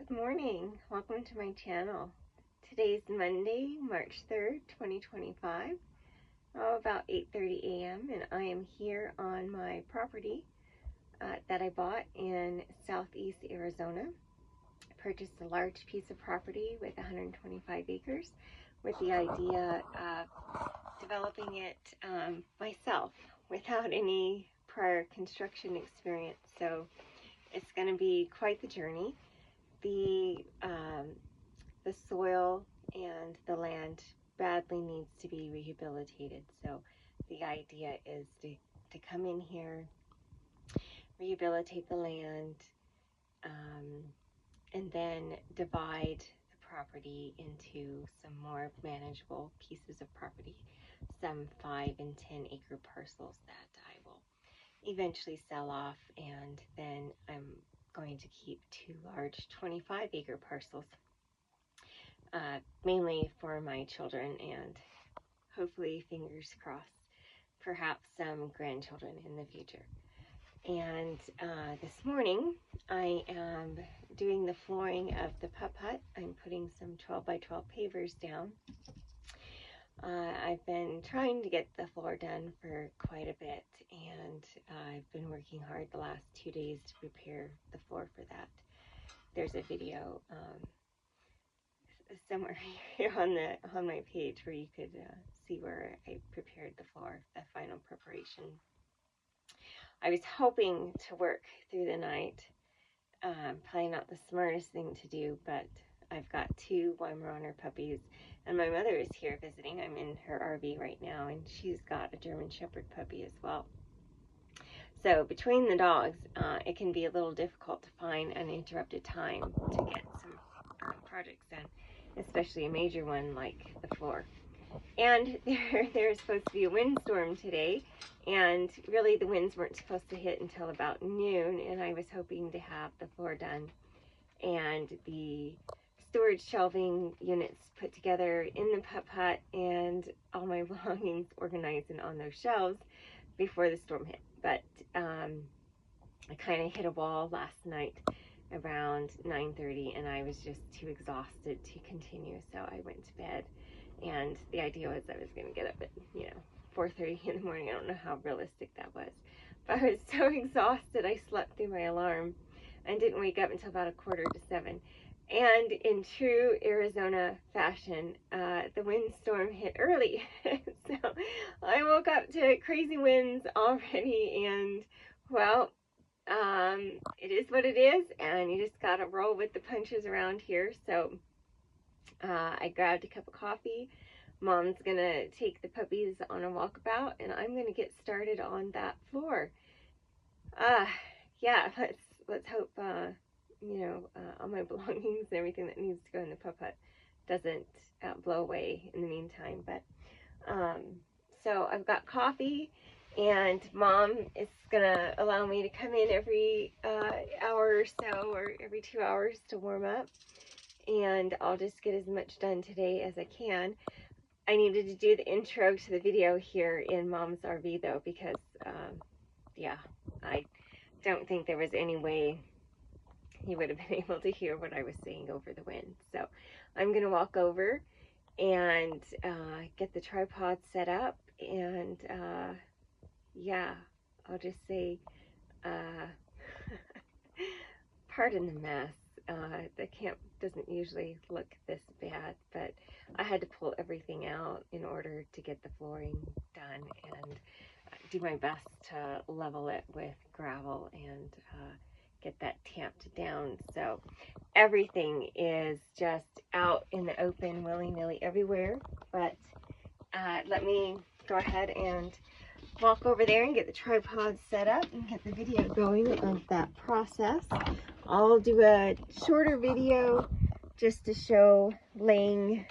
Good morning. Welcome to my channel. Today's Monday, March 3rd, 2025. About 8:30 a.m. and I am here on my property that I bought in southeast Arizona. I purchased a large piece of property with 125 acres with the idea of developing it myself without any prior construction experience. So it's going to be quite the journey. The soil and the land badly needs to be rehabilitated. So the idea is to come in here, rehabilitate the land, and then divide the property into some more manageable pieces of property, some 5 and 10 acre parcels that I will eventually sell off, and then I'm going to keep 2 large 25 acre parcels, mainly for my children and hopefully, fingers crossed, perhaps some grandchildren in the future. And this morning I am doing the flooring of the PupHut. I'm putting some 12 by 12 pavers down. I've been trying to get the floor done for quite a bit, and I've been working hard the last 2 days to prepare the floor for that. There's a video somewhere here on my page where you could see where I prepared the floor, the final preparation. I was hoping to work through the night. Probably not the smartest thing to do, but I've got 2 Weimaraner puppies, and my mother is here visiting. I'm in her RV right now, and she's got a German Shepherd puppy as well. So between the dogs, it can be a little difficult to find uninterrupted time to get some projects done, especially a major one like the floor. And there's supposed to be a windstorm today, and really the winds weren't supposed to hit until about noon, and I was hoping to have the floor done and the storage shelving units put together in the PupHut and all my belongings organized and on those shelves before the storm hit. But I kind of hit a wall last night around 9:30, and I was just too exhausted to continue, so I went to bed. And the idea was I was going to get up at 4:30 in the morning. I don't know how realistic that was, but I was so exhausted I slept through my alarm and didn't wake up until about 6:45. And in true Arizona fashion, the windstorm hit early. So I woke up to crazy winds already, and well, it is what it is, and you just gotta roll with the punches around here. So I grabbed a cup of coffee. Mom's gonna take the puppies on a walkabout, and I'm gonna get started on that floor. Yeah, let's hope all my belongings and everything that needs to go in the PupHut doesn't blow away in the meantime. But so I've got coffee, and Mom is gonna allow me to come in every hour or so, or every 2 hours to warm up, and I'll just get as much done today as I can. I needed to do the intro to the video here in Mom's RV though, because yeah, I don't think there was any way he would have been able to hear what I was saying over the wind. So I'm gonna walk over and get the tripod set up, and yeah, I'll just say pardon the mess. The camp doesn't usually look this bad, but I had to pull everything out in order to get the flooring done and do my best to level it with gravel and get that tamped down. So everything is just out in the open, willy-nilly everywhere. But let me go ahead and walk over there and get the tripod set up and get the video going of that process. I'll do a shorter video just to show laying.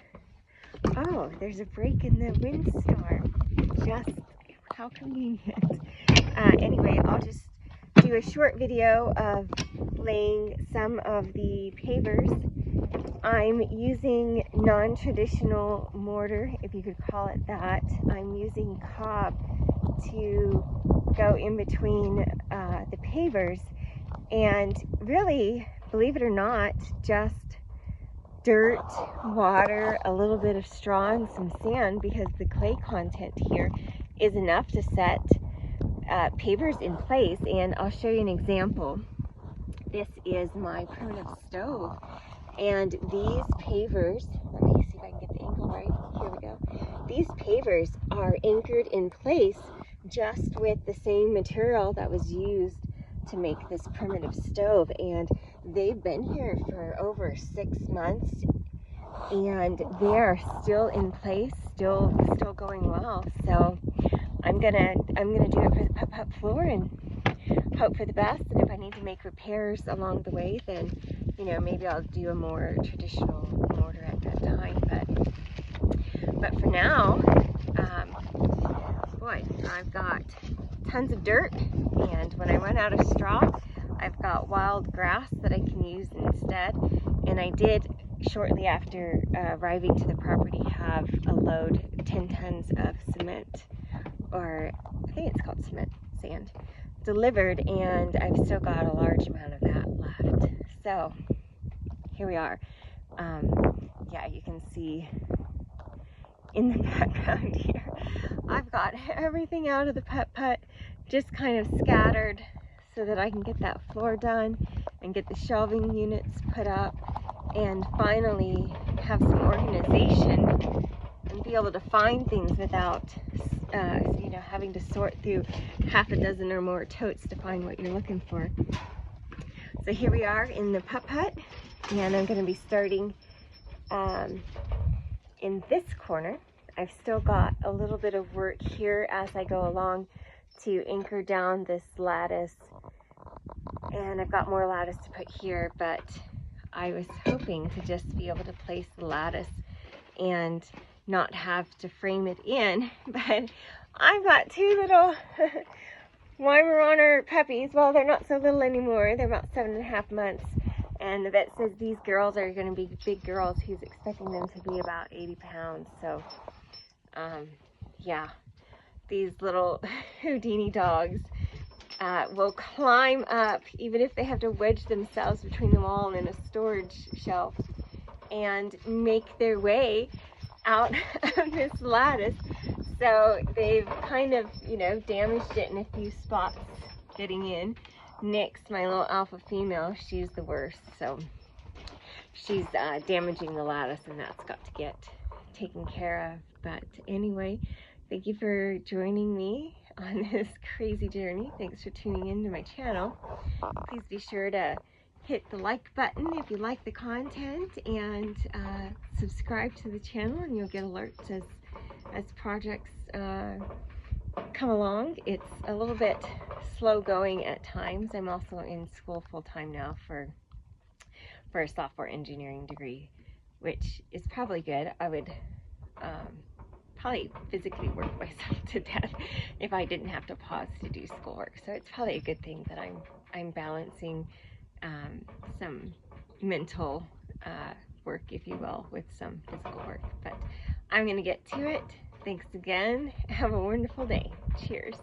Oh, there's a break in the windstorm. Just how convenient. Anyway, I'll just do a short video of laying some of the pavers. I'm using non-traditional mortar, if you could call it that. I'm using cob to go in between the pavers, and really believe it or not, just dirt, water, a little bit of straw, and some sand, because the clay content here is enough to set pavers in place. And I'll show you an example. This is my primitive stove, and these pavers, let me see if I can get the angle right. Here we go. These pavers are anchored in place just with the same material that was used to make this primitive stove, and they've been here for over 6 months, and they're still in place, still going well. So I'm gonna do it for the PupHut floor and hope for the best. And if I need to make repairs along the way, then maybe I'll do a more traditional mortar at that time. But for now, boy, I've got tons of dirt, and when I run out of straw, I've got wild grass that I can use instead. And I did, shortly after arriving to the property, have a load, 10 tons of cement, or I think it's called sand, delivered, and I've still got a large amount of that left. So here we are. Yeah, you can see in the background here, I've got everything out of the PupHut, just kind of scattered so that I can get that floor done and get the shelving units put up and finally have some organization and be able to find things without having to sort through half a dozen or more totes to find what you're looking for. So here we are in the PupHut, and I'm going to be starting in this corner. I've still got a little bit of work here as I go along to anchor down this lattice, and I've got more lattice to put here, but I was hoping to just be able to place the lattice and not have to frame it in. But I've got 2 little Weimaraner puppies. Well, they're not so little anymore. They're about 7.5 months. And the vet says these girls are going to be big girls. He's expecting them to be about 80 pounds. So, yeah, these little Houdini dogs will climb up, even if they have to wedge themselves between the wall and a storage shelf, and make their way out of this lattice. So they've kind of, damaged it in a few spots getting in. Nix, my little alpha female, she's the worst. So she's damaging the lattice, and that's got to get taken care of. But anyway, thank you for joining me on this crazy journey. Thanks for tuning into my channel. Please be sure to hit the like button if you like the content, and subscribe to the channel, and you'll get alerts as projects come along. It's a little bit slow going at times. I'm also in school full-time now for a software engineering degree, which is probably good. I would probably physically work myself to death if I didn't have to pause to do schoolwork. So it's probably a good thing that I'm balancing some mental work, if you will, with some physical work. But I'm going to get to it. Thanks again. Have a wonderful day. Cheers.